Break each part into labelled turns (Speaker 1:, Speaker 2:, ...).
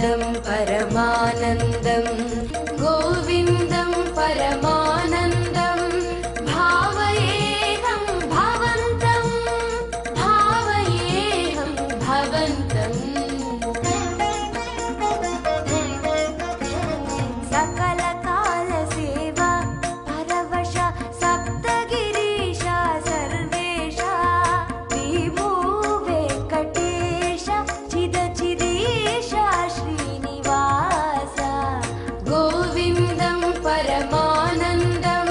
Speaker 1: गोविन्दं परमानन्दं गोविन्दं परमानन्दं भावयेऽहं भवन्तं भावयेऽहं भवन्तम् सकलकालसेवा परवश सप्तगिरीश सर्वेश विभो वेङ्कटेश चिदचिदेश श्रीनिवास गोविन्दं परमानन्दं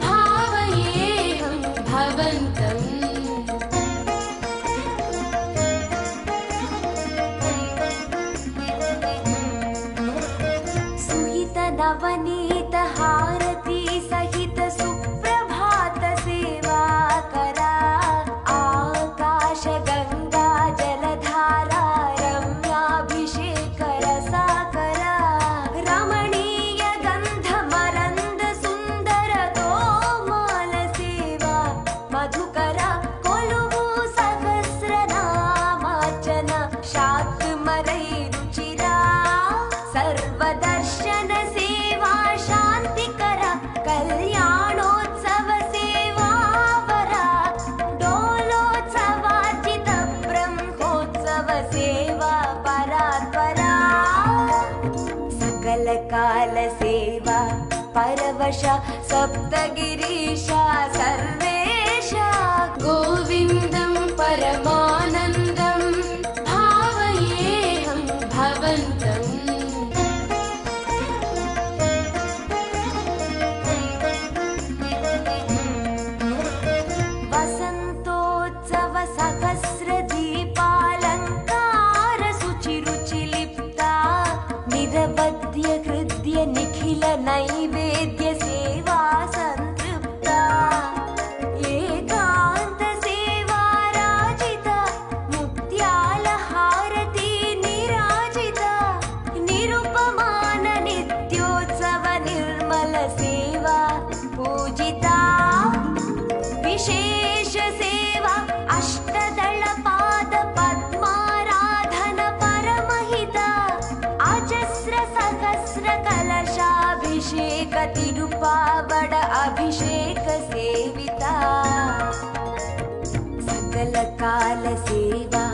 Speaker 1: भावयेऽहं भवन्तम् सुहित नवनीत हारती सहित सुप्रभात सेवा करा आकाश गंगा जलधारा रम्याभिषेक रसाकरा रमणीय गंध मरंद सुंदर तोमाल सेवा मधुकरा कोलुवु सहस्रनामार्चन शाक्मरै रुचिरा सर्वदर्शन सेवा शांतिकर कल्याणोत्सव सेवा वरा डोलोत्सवार्चित ब्रह्मोत्सव सेवा परात्परा सकल काल सेवा परवश सप्तगिरीश सर्वेश गोविन्दं परमानन्दं भावयेऽहं भवन्तम् वसन्तोत्सव सहस्र दीपालङ्कार शुचिरुचिलिप्ता निरवध्य हृद्य निखिल नैवेद्य सेवा संतृप्ता एकान्त सेवा राजिता मुक्त्याल हारती निराजिता निरुपमान नित्योत्सव निर्मल सेवा पूजिता विशेष सेवा अष्टदल पाद पद्माराधन परमहिता अजस्र सहस्र कलशाभिषेक तिरुपावड अभिषेक सेविता सकल काल सेवा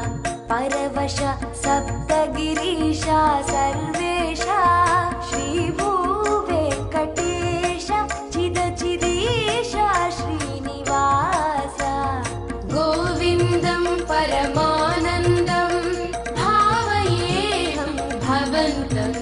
Speaker 1: परवश सप्तगिरीश सर्वेश श्रीभू वेङ्कटेश चिदचिदेश श्रीनिवास गोविन्दं परमानन्दं भावयेऽहं भवन्तम्